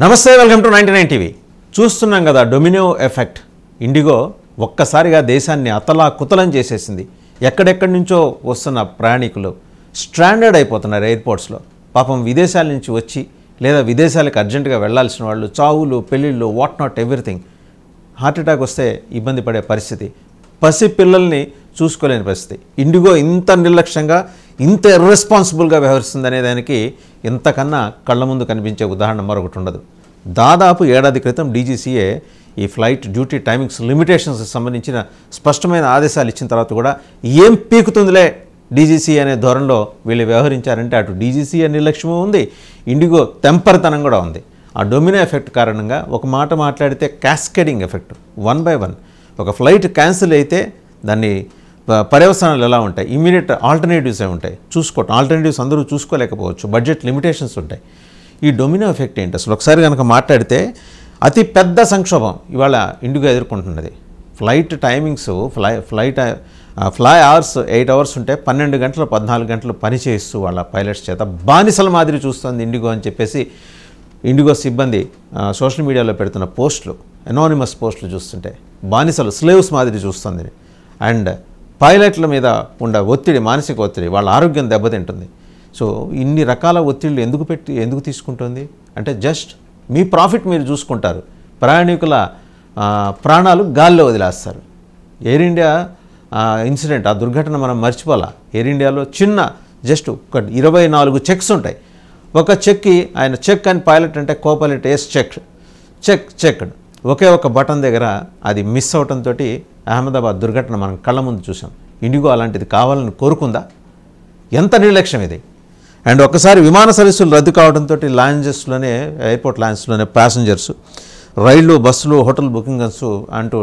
నమస్తే, welcome to 99 TV. చూస్తున్నాం కదా డొమినో ఎఫెక్ట్. ఇండిగో ఒక్కసారిగా దేశాన్ని అతలాకుతలం చేసేసింది. ఎక్కడెక్కడి నుంచో వస్తున్న ప్రయాణికులు స్ట్రాండర్డ్ అయిపోతున్నారు ఎయిర్పోర్ట్స్లో. పాపం విదేశాల నుంచి వచ్చి లేదా విదేశాలకు అర్జెంటుగా వెళ్లాల్సిన వాళ్ళు చావులు, పెళ్ళిళ్ళు, వాట్ నాట్ ఎవ్రీథింగ్. హార్ట్అటాక్ వస్తే ఇబ్బంది పడే పరిస్థితి, పసి పిల్లల్ని చూసుకోలేని పరిస్థితి. ఇండిగో ఇంత నిర్లక్ష్యంగా, ఇంత ఇర్రెస్పాన్సిబుల్గా వ్యవహరిస్తుందనే దానికి ఇంతకన్నా కళ్ళ ముందు కనిపించే ఉదాహరణ మరొకటి ఉండదు. దాదాపు ఏడాది క్రితం డీజీసీఏ ఈ ఫ్లైట్ డ్యూటీ టైమింగ్స్ లిమిటేషన్స్కి సంబంధించిన స్పష్టమైన ఆదేశాలు ఇచ్చిన తర్వాత కూడా ఏం పీకుతుందిలే డీజీసీ అనే ధోరణిలో వీళ్ళు వ్యవహరించారంటే అటు డీజీసీఏ నిర్లక్ష్యము ఉంది, ఇండిగో తెంపరితనం కూడా ఉంది. ఆ డొమినో ఎఫెక్ట్ కారణంగా ఒక మాట మాట్లాడితే క్యాస్కేడింగ్ ఎఫెక్ట్, 1 by 1 ఒక ఫ్లైట్ క్యాన్సిల్ అయితే దాన్ని పర్యవసానాలు ఎలా ఉంటాయి, ఇమీడియట్ ఆల్టర్నేటివ్స్ ఏమి ఉంటాయి చూసుకోవటం. ఆల్టర్నేటివ్స్ అందరూ చూసుకోలేకపోవచ్చు, బడ్జెట్ లిమిటేషన్స్ ఉంటాయి. ఈ డొమినో ఎఫెక్ట్ ఏంటి అసలు ఒకసారి కనుక మాట్లాడితే అతి పెద్ద సంక్షోభం ఇవాళ ఇండిగో ఎదుర్కొంటున్నది. Flight timings, fly hours 8 hours ఉంటే 12 గంటలు 14 గంటలు పని చేయిస్తూ వాళ్ళ పైలట్స్ చేత బానిసల మాదిరి చూస్తుంది ఇండిగో అని చెప్పేసి ఇండిగో సిబ్బంది సోషల్ మీడియాలో పెడుతున్న పోస్టులు, ఎనానిమస్ పోస్టులు చూస్తుంటే బానిసలు, స్లేవ్స్ మాదిరి చూస్తుంది. అండ్ పైలట్ల మీద ఉండే ఒత్తిడి, మానసిక ఒత్తిడి, వాళ్ళ ఆరోగ్యం దెబ్బతింటుంది. సో ఇన్ని రకాల ఒత్తిళ్ళు ఎందుకు తీసుకుంటుంది అంటే జస్ట్ మీ ప్రాఫిట్ మీరు చూసుకుంటారు, ప్రయాణికుల ప్రాణాలు గాల్లో వదిలేస్తారు. ఎయిర్ ఇండియా ఇన్సిడెంట్, ఆ దుర్ఘటన మనం మర్చిపోలా. ఎయిర్ ఇండియాలో చిన్న జస్ట్ ఒక 24 చెక్స్ ఉంటాయి. ఒక చెక్కి ఆయన చెక్ అని పైలట్ అంటే కోపైలట్ ఎస్ చెక్డ్ ఒకే ఒక బటన్ దగ్గర అది మిస్ అవడంతో అహ్మదాబాద్ దుర్ఘటన మనం కళ్ళ ముందు చూసాం. ఇండిగో అలాంటిది కావాలని కోరుకుందా? ఎంత నిర్లక్ష్యం ఇది. అండ్ ఒకసారి విమాన సర్వీసులు రద్దు కావడంతో లాంజెస్లోనే, ఎయిర్పోర్ట్ లాంజెస్లోనే ప్యాసింజర్స్ రైళ్ళు, బస్సులు, హోటల్ బుకింగ్స్ అంటూ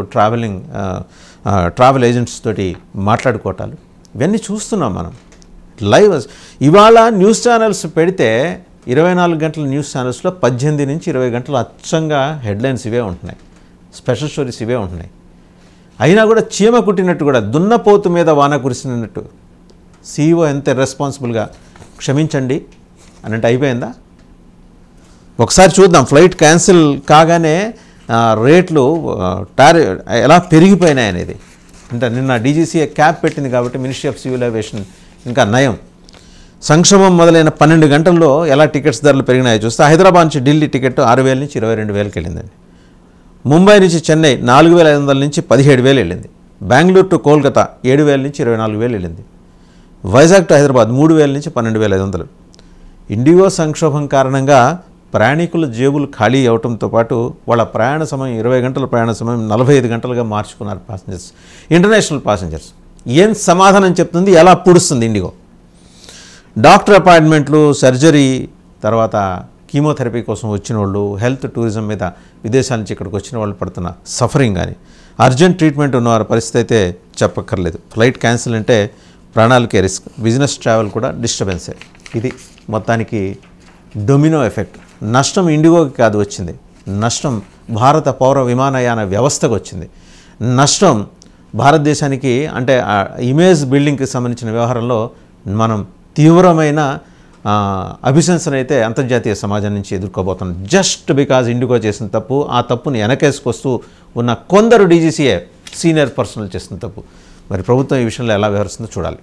ట్రావెల్ ఏజెంట్స్ తోటి మాట్లాడుకోవటాలు ఇవన్నీ చూస్తున్నాం మనం లైవ్. ఇవాళ న్యూస్ ఛానల్స్ పెడితే 24 గంటల న్యూస్ ఛానల్స్లో 18 నుంచి 20 గంటలు అచ్చంగా హెడ్లైన్స్ ఇవే ఉంటున్నాయి, స్పెషల్ స్టోరీస్ ఇవే ఉంటున్నాయి. అయినా కూడా చీమ కుట్టినట్టు, కూడా దున్నపోతు మీద వాన కురిసినట్టు సీఈఓ ఎంత రెస్పాన్సిబుల్గా క్షమించండి అన్నట్టు అయిపోయిందా? ఒకసారి చూద్దాం. ఫ్లైట్ క్యాన్సిల్ కాగానే రేట్లు ఎలా పెరిగిపోయినాయి అనేది. అంటే నిన్న డీజీసీఏ క్యాప్ పెట్టింది కాబట్టి మినిస్ట్రీ ఆఫ్ సివిల్ ఏవియేషన్ ఇంకా నయం. సంక్షోభం మొదలైన 12 గంటల్లో ఎలా టికెట్స్ ధరలు పెరిగినాయో చూస్తే హైదరాబాద్ నుంచి ఢిల్లీ టికెట్ 6,000 నుంచి 22,000కి వెళ్ళిందండి. ముంబై నుంచి చెన్నై 4,500 నుంచి 17,000 వెళ్ళింది. బెంగళూరు టు కోల్కతా 7,000 నుంచి 24,000 వెళ్ళింది. వైజాగ్ టు హైదరాబాద్ 3,000 నుంచి 12,500. ఇండిగో సంక్షోభం కారణంగా ప్రయాణికుల జేబులు ఖాళీ అవడంతో పాటు వాళ్ళ ప్రయాణ సమయం 20 గంటల ప్రయాణ సమయం 45 గంటలుగా మార్చుకున్నారు ప్యాసింజర్స్, ఇంటర్నేషనల్ ప్యాసింజర్స్. ఏం సమాధానం చెప్తుంది, ఎలా పుడుస్తుంది ఇండిగో? డాక్టర్ అపాయింట్మెంట్లు, సర్జరీ, తర్వాత కీమోథెరపీ కోసం వచ్చిన వాళ్ళు, హెల్త్ టూరిజం మీద విదేశాల నుంచి ఇక్కడికి వచ్చిన వాళ్ళు పడుతున్న సఫరింగ్ కానీ, అర్జెంట్ ట్రీట్మెంట్ ఉన్నవారి పరిస్థితి అయితే చెప్పక్కర్లేదు. ఫ్లైట్ క్యాన్సిల్ అంటే ప్రాణాలకే రిస్క్, బిజినెస్ ట్రావెల్ కూడా డిస్టర్బెన్సే. ఇది మొత్తానికి డొమినో ఎఫెక్ట్. నష్టం ఇండిగోకి కాదు వచ్చింది, నష్టం భారత పౌర విమానయాన వ్యవస్థకు వచ్చింది. నష్టం భారతదేశానికి, అంటే ఇమేజ్ బిల్డింగ్కి సంబంధించిన వ్యవహారంలో మనం తీవ్రమైన అభిశంసన అయితే అంతర్జాతీయ సమాజం నుంచి ఎదుర్కోబోతున్నాం. జస్ట్ బికాజ్ ఇండిగో చేసిన తప్పు, ఆ తప్పుని వెనకేసుకొస్తూ ఉన్న కొందరు డీజీసీఏ సీనియర్ పర్సనల్ చేసిన తప్పు. మరి ప్రభుత్వం ఈ విషయంలో ఎలా వ్యవహరిస్తుందో చూడాలి.